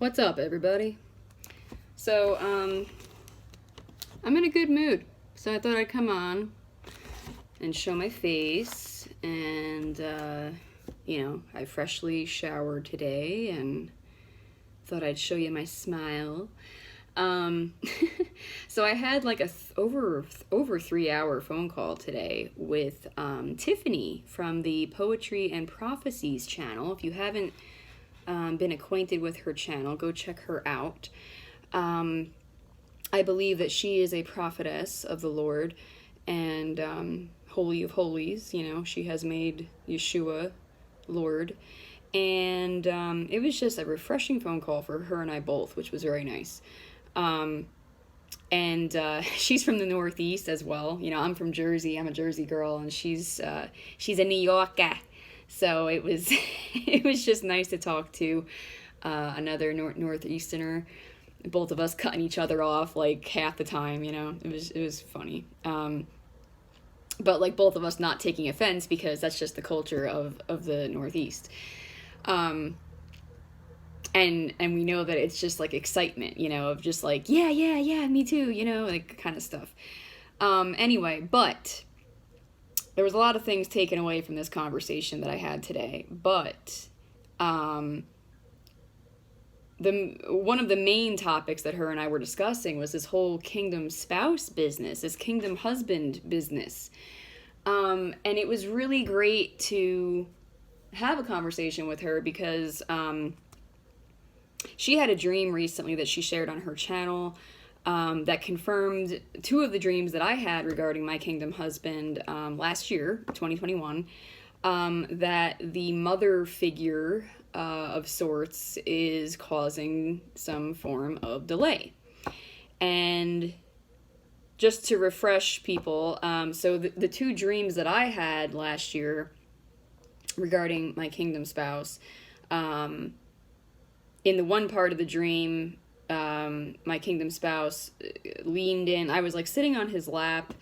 What's up, everybody? So, I'm in a good mood, so I thought I'd come on and show my face, and, I freshly showered today, and thought I'd show you my smile. So I had like over 3 hour phone call today with Tiffany from the Poetry and Prophecies channel. If you haven't been acquainted with her channel, go check her out. I believe that she is a prophetess of the Lord and Holy of Holies. She has made Yeshua Lord. And it was just a refreshing phone call for her and I both, which was very nice. She's from the Northeast as well. I'm from Jersey. I'm a Jersey girl, and she's a New Yorker. So it was it was just nice to talk to another Northeasterner. Both of us cutting each other off like half the time. It was funny. But like both of us not taking offense, because that's just the culture of the Northeast. And we know that it's just like excitement, of just like, yeah, me too, like kind of stuff. Anyway, but there was a lot of things taken away from this conversation that I had today, but one of the main topics that her and I were discussing was this whole kingdom spouse business, this kingdom husband business. And it was really great to have a conversation with her because she had a dream recently that she shared on her channel that confirmed two of the dreams that I had regarding my kingdom husband last year, 2021, that the mother figure of sorts is causing some form of delay. And just to refresh people, so the two dreams that I had last year regarding my kingdom spouse, in the one part of the dream, my kingdom spouse leaned in. I was like sitting on his lap,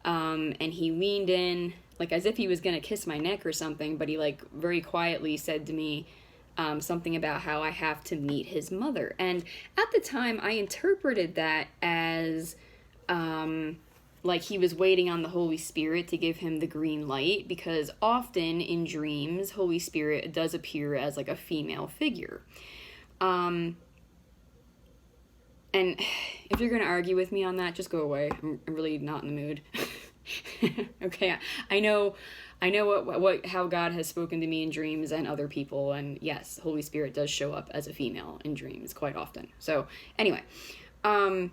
and he leaned in like as if he was gonna kiss my neck or something, but he like very quietly said to me something about how I have to meet his mother. And at the time I interpreted that as like he was waiting on the Holy Spirit to give him the green light, because often in dreams Holy Spirit does appear as like a female figure. And if you're going to argue with me on that, just go away. I'm really not in the mood. Okay. I know how God has spoken to me in dreams and other people. And yes, Holy Spirit does show up as a female in dreams quite often. So anyway, so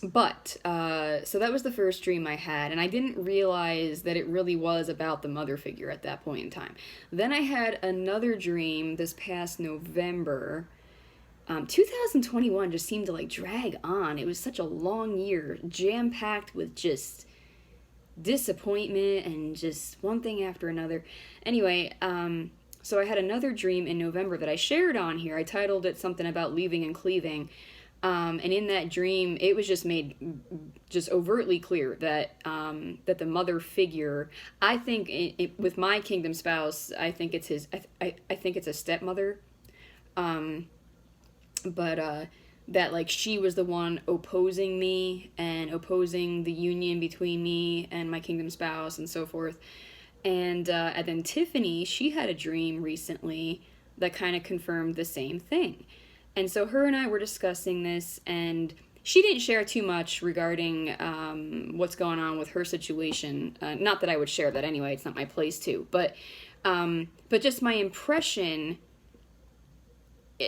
that was the first dream I had, and I didn't realize that it really was about the mother figure at that point in time. Then I had another dream this past November. 2021 just seemed to like drag on. It was such a long year, jam-packed with just disappointment and just one thing after another. Anyway, so I had another dream in November that I shared on here. I titled it something about leaving and cleaving. And in that dream, it was just made just overtly clear that that the mother figure, I think with my kingdom spouse, I think it's his, I think it's a stepmother, but that like she was the one opposing me and opposing the union between me and my kingdom spouse and so forth. And then Tiffany, she had a dream recently that kind of confirmed the same thing. And so her and I were discussing this, and she didn't share too much regarding what's going on with her situation. Not that I would share that anyway, it's not my place to. But just my impression,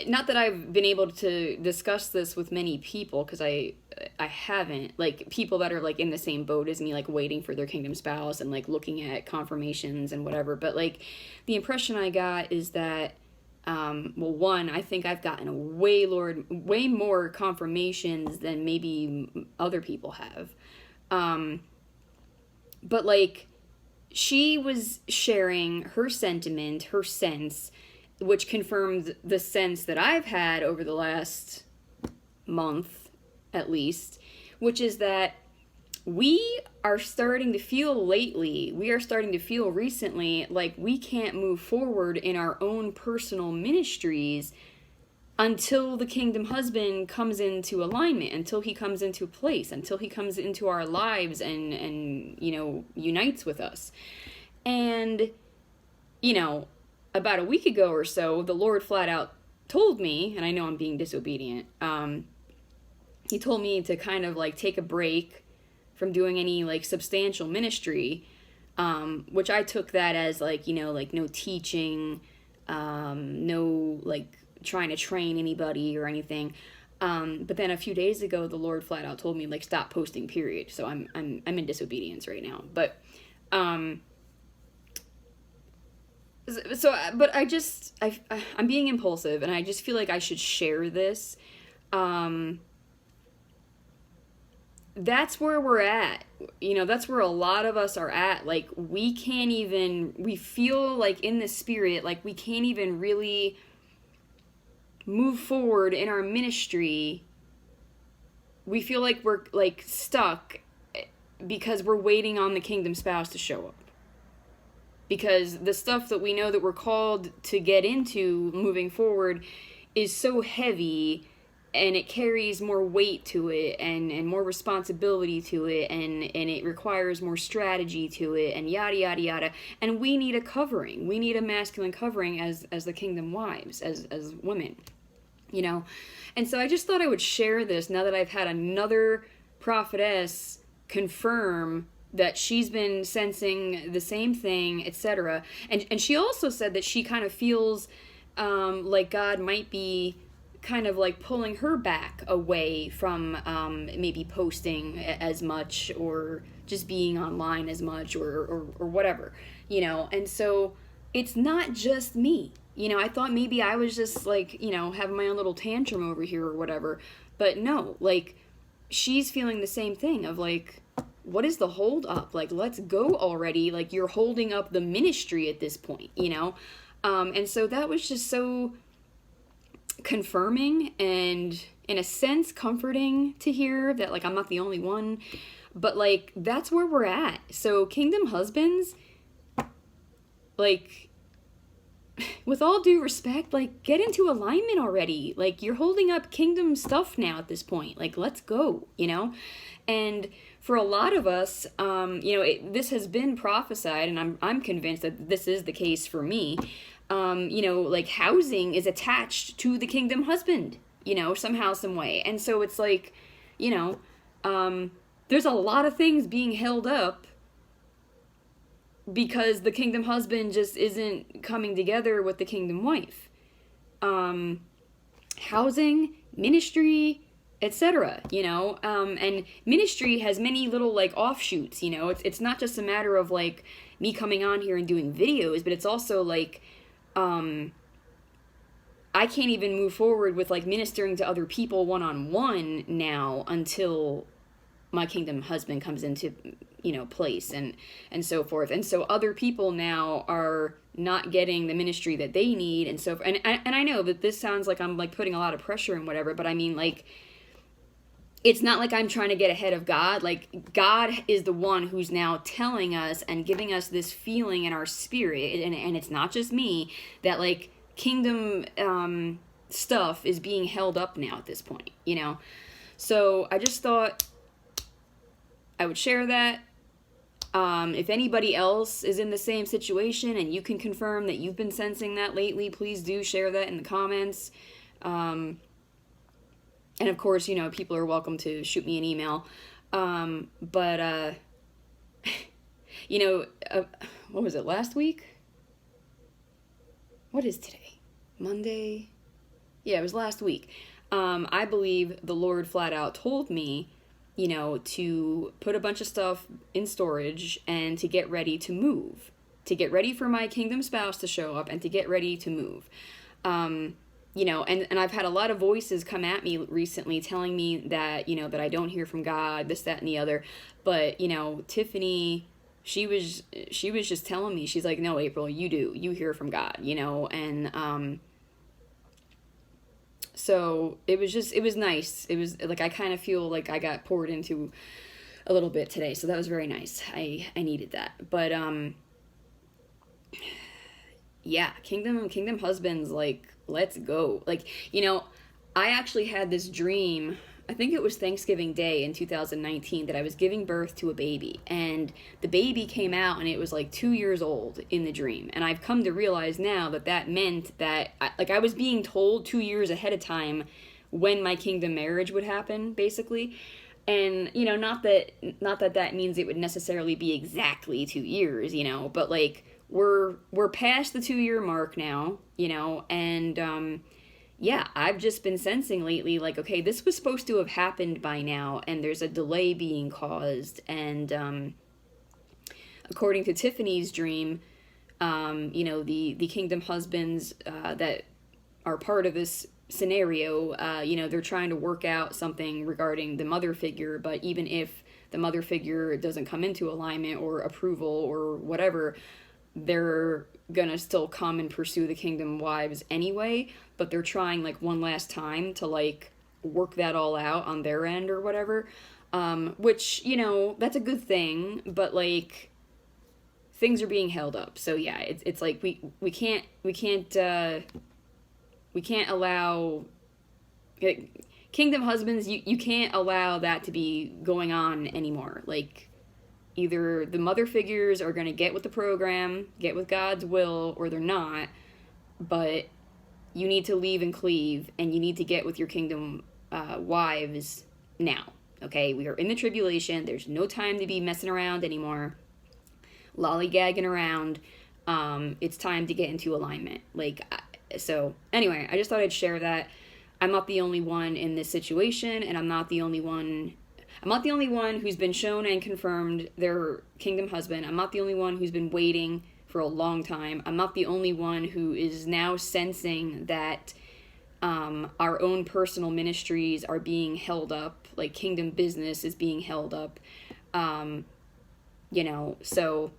not that I've been able to discuss this with many people, because I haven't, like people that are like in the same boat as me, like waiting for their kingdom spouse and like looking at confirmations and whatever. But like the impression I got is that one, I think I've gotten way more confirmations than maybe other people have. But like, she was sharing her sentiment, her sense, which confirmed the sense that I've had over the last month, at least, which is that we are starting to feel recently like we can't move forward in our own personal ministries until the kingdom husband comes into alignment, until he comes into place, until he comes into our lives and unites with us. And, about a week ago or so, the Lord flat out told me, and I know I'm being disobedient, he told me to kind of like take a break from doing any like substantial ministry, which I took that as like, like no teaching, no like trying to train anybody or anything. But then a few days ago, the Lord flat out told me like stop posting, period. So I'm in disobedience right now. But but I'm being impulsive, and I just feel like I should share this. That's where we're at. That's where a lot of us are at. Like, we feel like in the spirit, like we can't even really move forward in our ministry. We feel like we're like stuck because we're waiting on the kingdom spouse to show up. Because the stuff that we know that we're called to get into moving forward is so heavy, and it carries more weight to it and more responsibility to it, and it requires more strategy to it, and yada yada yada. And we need a covering. We need a masculine covering as the kingdom wives, as women. And so I just thought I would share this now that I've had another prophetess confirm that she's been sensing the same thing, etc. And she also said that she kind of feels like God might be kind of like pulling her back away from maybe posting as much, or just being online as much, or whatever, And so it's not just me. I thought maybe I was just like, having my own little tantrum over here or whatever. But no, like, she's feeling the same thing of like, what is the hold up? Like, let's go already. Like, you're holding up the ministry at this point, And so that was just so confirming and, in a sense, comforting to hear that, like, I'm not the only one. But, like, that's where we're at. So, kingdom husbands, like, with all due respect, like, get into alignment already. Like, you're holding up kingdom stuff now at this point. Like, let's go, And for a lot of us, this has been prophesied, and I'm convinced that this is the case for me. Like, housing is attached to the kingdom husband, somehow, some way. And so it's like, there's a lot of things being held up because the kingdom husband just isn't coming together with the kingdom wife. Housing, ministry, etc. And ministry has many little like offshoots. It's not just a matter of like me coming on here and doing videos, but it's also like I can't even move forward with like ministering to other people one-on-one now until my kingdom husband comes into place and so forth. And so other people now are not getting the ministry that they need, and so and I know that this sounds like I'm like putting a lot of pressure and whatever, but I mean, like, it's not like I'm trying to get ahead of God. Like, God is the one who's now telling us and giving us this feeling in our spirit, and it's not just me, that like kingdom stuff is being held up now at this point, So I just thought I would share that. If anybody else is in the same situation and you can confirm that you've been sensing that lately, please do share that in the comments. And of course, people are welcome to shoot me an email. But what was it, last week? What is today? Monday? Yeah, it was last week. I believe the Lord flat out told me, to put a bunch of stuff in storage and to get ready to move. To get ready for my kingdom spouse to show up and to get ready to move. And I've had a lot of voices come at me recently telling me that, that I don't hear from God, this, that, and the other. But, Tiffany, she was just telling me, she's like, no, April, you do. You hear from God, and so it was nice. It was like, I kind of feel like I got poured into a little bit today. So that was very nice. I needed that. But, yeah, Kingdom Husbands, like, let's go. Like, I actually had this dream. I think it was Thanksgiving Day in 2019 that I was giving birth to a baby, and the baby came out and it was like 2 years old in the dream. And I've come to realize now that that meant that I was being told 2 years ahead of time when my kingdom marriage would happen, basically. And not that means it would necessarily be exactly 2 years, but like we're past the 2 year mark now, and yeah, I've just been sensing lately, like, okay, this was supposed to have happened by now, and there's a delay being caused. And according to Tiffany's dream, the kingdom husbands that are part of this scenario, they're trying to work out something regarding the mother figure, but even if the mother figure doesn't come into alignment or approval or whatever, they're gonna still come and pursue the kingdom wives anyway, but they're trying like one last time to like work that all out on their end or whatever, which that's a good thing, but like things are being held up. So yeah, it's like we can't allow kingdom husbands, you can't allow that to be going on anymore. Like, either the mother figures are going to get with the program, get with God's will, or they're not. But you need to leave and cleave, and you need to get with your kingdom wives now. Okay, we are in the tribulation. There's no time to be messing around anymore, lollygagging around. It's time to get into alignment. So anyway, I just thought I'd share that. I'm not the only one in this situation, and I'm not the only one who's been shown and confirmed their kingdom husband. I'm not the only one who's been waiting for a long time. I'm not the only one who is now sensing that our own personal ministries are being held up, like kingdom business is being held up. So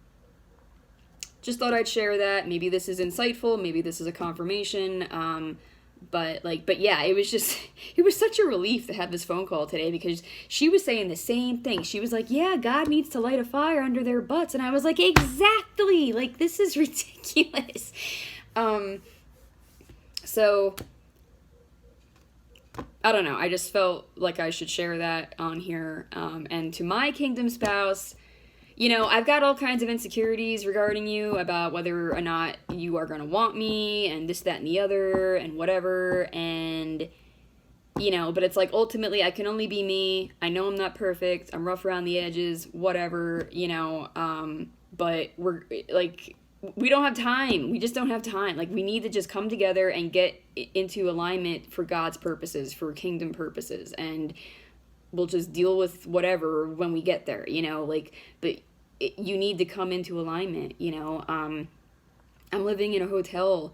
just thought I'd share that. Maybe this is insightful, maybe this is a confirmation. But yeah, it was such a relief to have this phone call today, because she was saying the same thing. She was like, yeah, God needs to light a fire under their butts. And I was like, exactly, like, this is ridiculous. So I don't know. I just felt like I should share that on here. And to my kingdom spouse, I've got all kinds of insecurities regarding you about whether or not you are going to want me and this, that, and the other and whatever. And, but it's like, ultimately, I can only be me. I know I'm not perfect. I'm rough around the edges, whatever, but we're like, we don't have time. We just don't have time. Like, we need to just come together and get into alignment for God's purposes, for kingdom purposes. And we'll just deal with whatever when we get there, but you need to come into alignment, I'm living in a hotel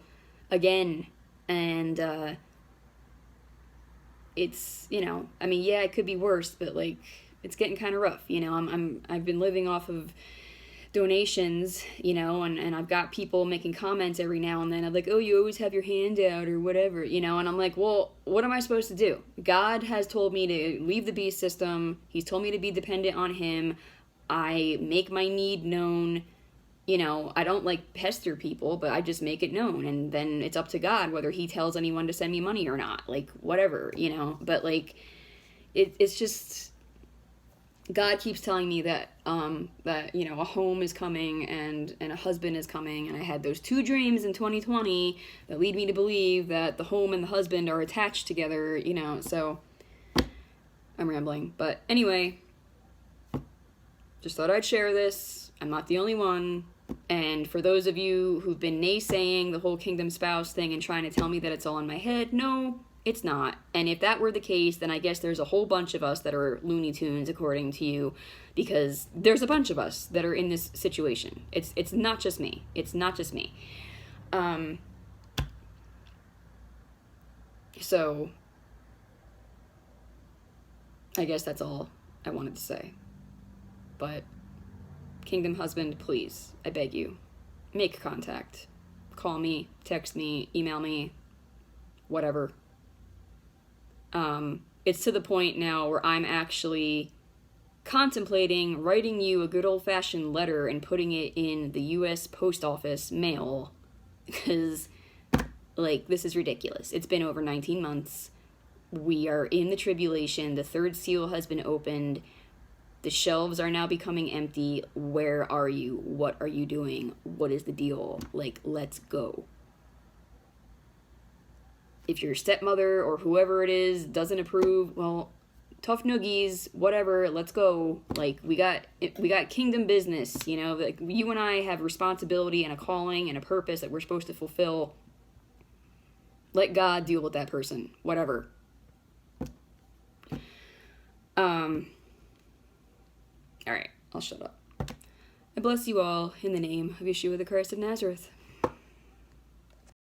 again, and it's, yeah, it could be worse, but like, it's getting kind of rough, I've been living off of donations, and I've got people making comments every now and then. I'm like, oh, you always have your hand out or whatever, and I'm like, well, what am I supposed to do? God has told me to leave the beast system. He's told me to be dependent on him. I make my need known. I don't like pester people, but I just make it known, and then it's up to God whether he tells anyone to send me money or not, like, whatever, but like, it's just, God keeps telling me that a home is coming and a husband is coming, and I had those two dreams in 2020 that lead me to believe that the home and the husband are attached together, so I'm rambling. But anyway, just thought I'd share this. I'm not the only one. And for those of you who've been naysaying the whole kingdom spouse thing and trying to tell me that it's all in my head, no, it's not. And if that were the case, then I guess there's a whole bunch of us that are Looney Tunes, according to you, because there's a bunch of us that are in this situation. It's not just me. It's not just me. So I guess that's all I wanted to say. But kingdom husband, please, I beg you, make contact. Call me, text me, email me, whatever. It's to the point now where I'm actually contemplating writing you a good old-fashioned letter and putting it in the U.S. Post Office mail because, like, this is ridiculous. It's been over 19 months. We are in the tribulation. The third seal has been opened. The shelves are now becoming empty. Where are you? What are you doing? What is the deal? Like, let's go. If your stepmother or whoever it is doesn't approve, well, tough noogies, whatever, let's go. Like, we got kingdom business, you know, like, you and I have responsibility and a calling and a purpose that we're supposed to fulfill. Let God deal with that person, whatever. All right, I'll shut up. I bless you all in the name of Yeshua the Christ of Nazareth.